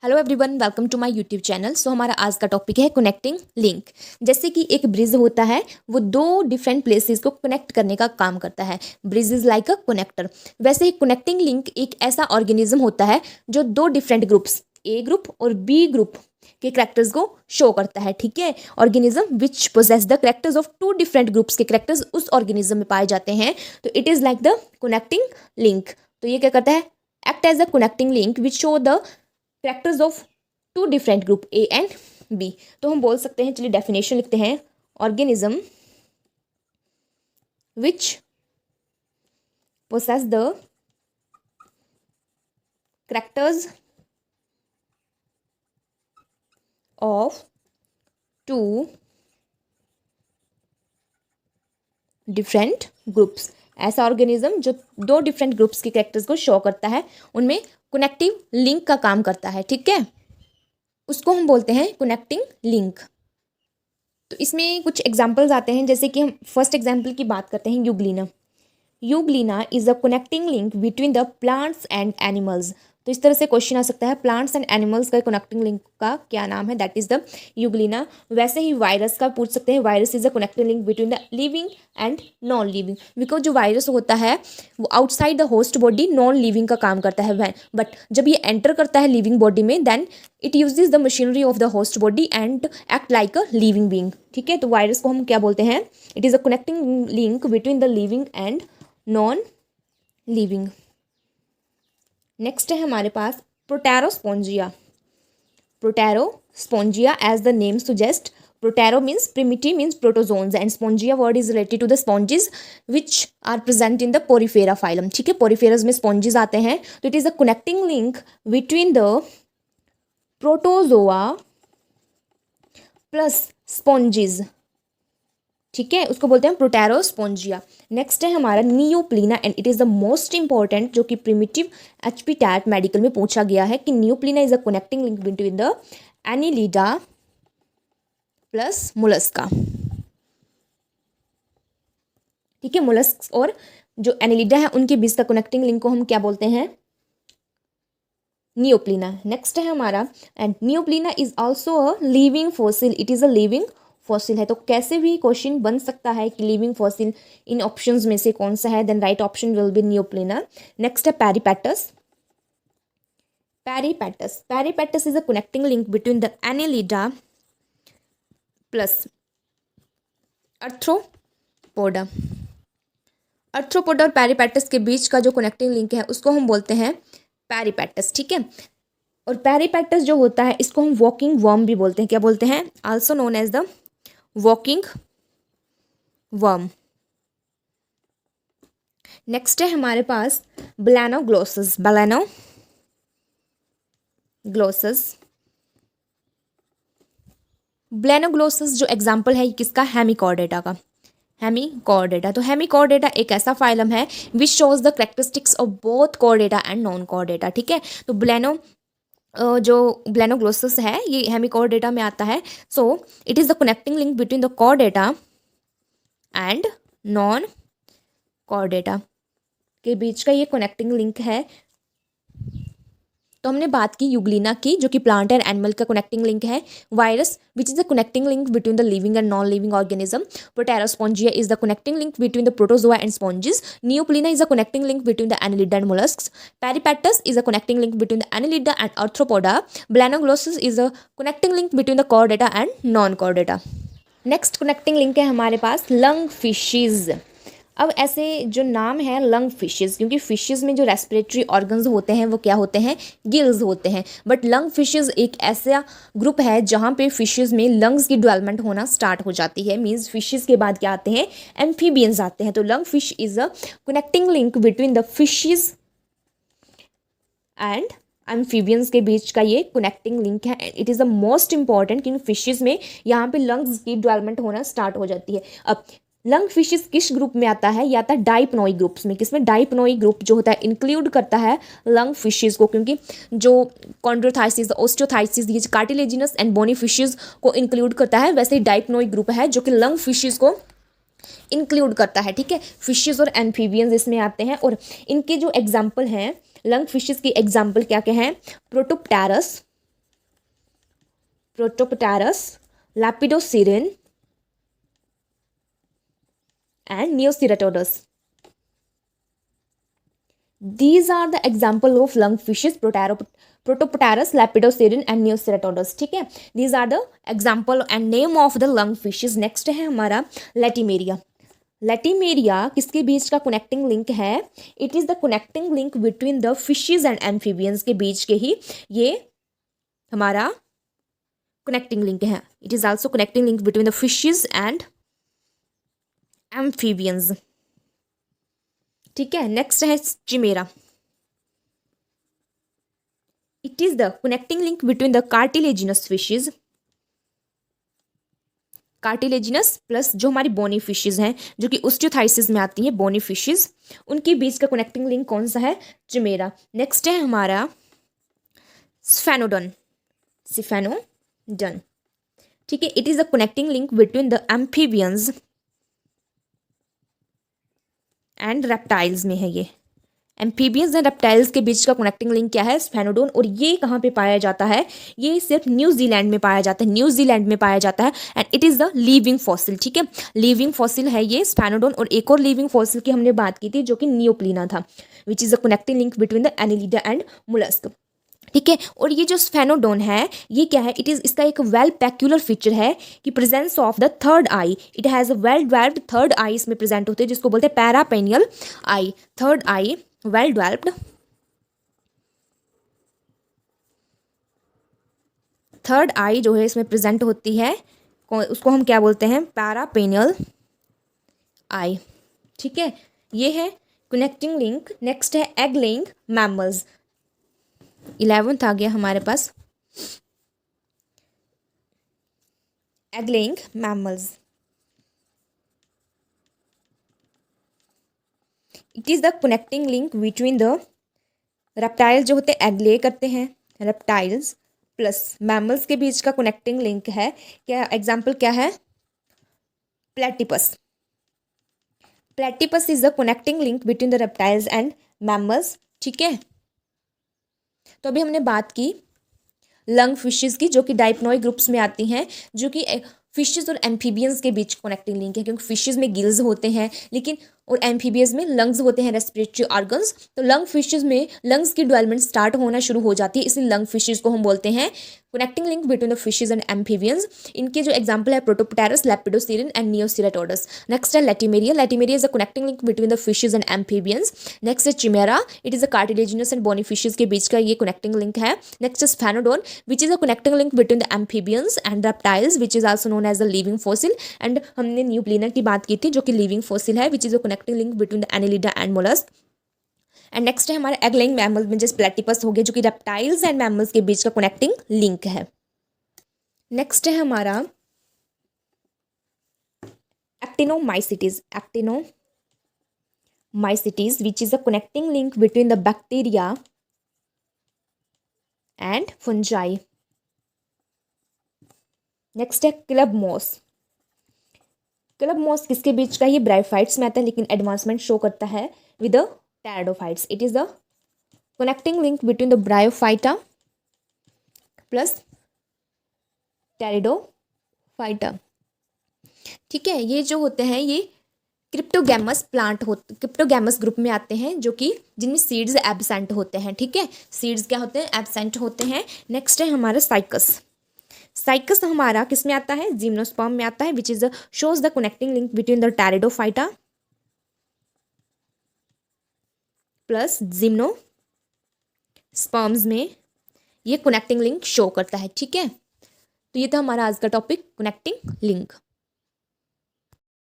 Hello everyone, welcome to my YouTube channel. So हमारा आज का टॉपिक है कनेक्टिंग लिंक। जैसे कि एक ब्रिज होता है, वो दो डिफरेंट प्लेसेस को कनेक्ट करने का काम करता है। Bridge is like a connector. वैसे ही कनेक्टिंग लिंक एक ऐसा ऑर्गेनिज्म होता है जो दो डिफरेंट ग्रुप्स, ए ग्रुप और बी ग्रुप के करेक्टर्स को शो करता है। ठीक है, organism which possess the characters of two different groups के करेक्टर्स उस ऑर्गेनिज्म में पाए जाते हैं, तो it is like the connecting link. तो ये क्या करता है, act as a connecting link which show the characters of two different group A and B. तो हम बोल सकते हैं, चलिए डेफिनेशन लिखते हैं, organism which possess the characters of two different groups. ऐसा ऑर्गेनिज्म जो दो डिफरेंट ग्रुप्स के कैरेक्टर्स को शो करता है, उनमें कनेक्टिव लिंक का काम करता है। ठीक है, उसको हम बोलते हैं कनेक्टिंग लिंक। तो इसमें कुछ एग्जांपल्स आते हैं, जैसे कि हम फर्स्ट एग्जांपल की बात करते हैं, Euglena. Euglena is a connecting link between the plants and animals. तो इस तरह से क्वेश्चन आ सकता है, प्लांट्स एंड एनिमल्स का कनेक्टिंग लिंक का क्या नाम है, दैट इज द यूग्लिना। वैसे ही वायरस का पूछ सकते हैं, virus is a connecting link between the living and non living. Because जो वायरस होता है वो outside the host body non living का काम करता है, बट जब ये एंटर करता है लिविंग बॉडी में, then it uses the machinery of the host body and act like a living being. ठीक है, तो वायरस को हम क्या बोलते हैं, it is a connecting link between the living and non living. Next है हमारे पास Proterospongia. Proterospongia, as the name suggest, protero means primitive, means protozoans, and spongia word is related to the sponges which are present in the Porifera phylum. ठीक है, पोरिफेरस में sponges आते हैं, तो it is a connecting link between the protozoa plus sponges. ठीक है, उसको बोलते हैं प्रोटेरोस्पोंजिया। नेक्स्ट है हमारा नियोप्लीना, and it is the most important, जो कि प्रिमिटिव एचपी टैट मेडिकल में पूछा गया है कि नियोप्लीना is a connecting link between the Annelida plus Mollusca. ठीक है, मोलस्क और जो एनिलिडा है उनके बीच का कनेक्टिंग लिंक को हम क्या बोलते हैं, नियोप्लीना। नेक्स्ट है हमारा, and नियोप्लीना is also a living fossil, it is a living fossil है। तो कैसे भी क्वेश्चन बन सकता है कि लिविंग फॉसिल इन ऑप्शंस में से कौन सा है, then right option will be Neopilina. Next है Peripatus. Peripatus, Peripatus is a connecting link between the Annelida plus Arthropoda. Arthropoda और पैरीपेटस के बीच का जो कनेक्टिंग लिंक है उसको हम बोलते हैं पैरीपेटस। ठीक है, और पैरीपेटस जो होता है इसको हम वॉकिंग वर्म भी बोलते हैं। क्या बोलते हैं, also known as the walking worm. Next है हमारे पास ब्लैनोग्लोसस। ब्लैनोग्लोसस जो एग्जाम्पल है किसका, हेमिकॉर्डेटा का। हेमिकॉर्डेटा, तो हेमिकॉर्डेटा एक ऐसा फाइलम है which shows the characteristics of both Chordata and non Chordata. ठीक है, तो जो ब्लैनोग्लोसस है ये हेमिकॉर्डेटा में आता है। So it is the connecting link between the Chordata and non Chordata के बीच का ये कनेक्टिंग लिंक है। तो हमने बात की यूग्लिना की, जो कि प्लांट एंड एनिमल का कनेक्टिंग लिंक है। Virus which is the connecting link between the living and non living organism. Proterospongia is the connecting link between the protozoa and sponges. Neopilina is the connecting link between the Annelida and molluscs. Peripatus is the connecting link between the Annelida and Arthropoda. Balanoglossus is the connecting link between the Chordata and non Chordata. Next connecting link है हमारे पास lung fishes. अब ऐसे जो नाम है lung fishes, क्योंकि fishes में जो रेस्पिरेटरी ऑर्गन्स होते हैं वो क्या होते हैं, गिल्स होते हैं। बट लंग फिशेज एक ऐसा ग्रुप है जहाँ पे फिशेज में लंग्स की डेवलपमेंट होना स्टार्ट हो जाती है। मीन्स फिशेज के बाद क्या आते हैं, एम्फीबियंस आते हैं। तो lung fish is a connecting link between the fishes and amphibians के बीच का ये कनेक्टिंग लिंक है। It is the most important, क्योंकि फिशेज में यहाँ पे लंग्स की डेवलपमेंट होना स्टार्ट हो जाती है। अब लंग फिशेस किस ग्रुप में आता है, या आता है डाइपनोई ग्रुप्स में। किसमें, डाइपनोई ग्रुप जो होता है इंक्लूड करता है लंग फिशेस को, क्योंकि जो कॉन्ड्रोथाइसिस, ओस्टियोथाइसिस, ये कार्टिलेजिनस एंड बोनी फिशेस को इंक्लूड करता है, वैसे ही डाइपनोई ग्रुप है जो कि लंग फिशेस को इंक्लूड करता है। ठीक है, फिशेस और एम्फीबियंस इसमें आते हैं, और इनके जो एग्जाम्पल हैं लंग फिशेस की एग्जाम्पल क्या क्या हैं, Protopterus, Protopterus, Lepidosiren and Neoceratodus. These are the example of lungfishes, Protopterus, Lepidosiren and Neoceratodus. ठीक है, these are the example and name of the lungfishes. Next है हमारा Latimeria. लैटिमेरिया किसके बीच का कनेक्टिंग लिंक है? It is the connecting link between the fishes and amphibians के बीच के ही ये हमारा कनेक्टिंग लिंक है. It is also connecting link between the fishes and amphibians. ठीक है, नेक्स्ट है Chimaera. It is the connecting link between the cartilaginous fishes, cartilaginous plus जो हमारी बोनी फिशेज हैं जो कि ओस्टियोथाइसिस में आती हैं, बोनी फिशेज, उनके बीच का कनेक्टिंग लिंक कौन सा है? चिमेरा. नेक्स्ट है हमारा स्फेनोडन, सिफेनोडन. ठीक है, it is the connecting link between the amphibians and reptiles में है ये. एम्फीबियंस एंड रेप्टाइल्स के बीच का कनेक्टिंग लिंक क्या है? स्फेनोडोन. और ये कहाँ पे पाया जाता है? ये सिर्फ न्यूजीलैंड में पाया जाता है, न्यूजीलैंड में पाया जाता है. And it is the living fossil. ठीक है, लिविंग फॉसिल है ये स्फेनोडोन. और एक और लिविंग फॉसिल की हमने बात की थी जो कि नियोप्लीना था, which is the connecting link between the Annelida and mollusc. ठीक है, और ये जो स्फेनोडोन है ये क्या है? इट इज़, इसका एक वेल पैक्यूलर फीचर है कि presence of the third eye. It has a well developed third eye इसमें प्रेजेंट होते हैं जिसको बोलते हैं parapineal eye. Third eye well developed, third eye जो है इसमें प्रेजेंट होती है, उसको हम क्या बोलते हैं? पैरापेनियल आई. ठीक है, ये है कनेक्टिंग लिंक. नेक्स्ट है एग लेइंग मैमल्स. 11th आ गया हमारे पास, egg laying mammals. It is the connecting link between the reptile जो होते हैं एग ले करते हैं, रेप्टाइल्स प्लस मैमल्स के बीच का कनेक्टिंग लिंक है. क्या एग्जाम्पल क्या है? Platypus. Platypus is the connecting link between the reptiles and mammals. ठीक है, तो अभी हमने बात की लंग फिशेस की जो कि डाइपनोई ग्रुप्स में आती हैं, जो कि फिशेस और एम्फीबियंस के बीच कनेक्टिंग लिंक है, क्योंकि फिशेस में गिल्स होते हैं लेकिन और एम्फीबियंस में लंग्स होते हैं, रेस्पिरेटरी ऑर्गन्स. तो लंग फिशेस में लंग्स की डेवलपमेंट स्टार्ट होना शुरू हो जाती है, इसलिए लंग फिशेस को हम बोलते हैं connecting link between the fishes and amphibians. इनके जो एग्जांपल है Protopterus, Lepidosiren and Neoceratodus. Next है Latimeria. Latimeria is a connecting link between the fishes and amphibians. Next है Chimaera. It is a cartilaginous and bony fishes के बीच का ये connecting link है. नेक्स्ट है Sphenodon which is a connecting link between the amphibians and reptiles which is also known as the living fossil. And हमने न्यूप्लीना की बात की थी जो कि लिविंग फॉसिल है विच is a connecting link between the Annelida and mollusc. And next है हमारे एग लेइंग मैमल्स में जैसे प्लेटिपस हो गया जो कि रेप्टाइल्स एंड मैमल्स के बीच का कनेक्टिंग लिंक है. नेक्स्ट है हमारा actinomycetes. Actinomycetes which is a connecting link between the bacteria and fungi. Next है क्लब मॉस. क्लब मॉस किसके बीच का? ये ब्रायोफाइट्स में आता है लेकिन एडवांसमेंट शो करता है with the pteridophytes. It is the connecting link between the bryophyta plus pteridophyta. ठीक है, ये जो होते हैं ये क्रिप्टोगैमस प्लांट होते, क्रिप्टोगैमस ग्रुप में आते हैं जो कि जिनमें सीड्स एब्सेंट होते हैं. ठीक है, सीड्स क्या होते हैं? एब्सेंट होते हैं. नेक्स्ट है हमारा साइकस. साइकस हमारा किस में आता है? जिम्नोस्पर्म में आता है which is shows the connecting link between the pteridophyta plus gymnosperms में ये कनेक्टिंग लिंक शो करता है. ठीक है, तो ये था हमारा आज का टॉपिक कनेक्टिंग लिंक.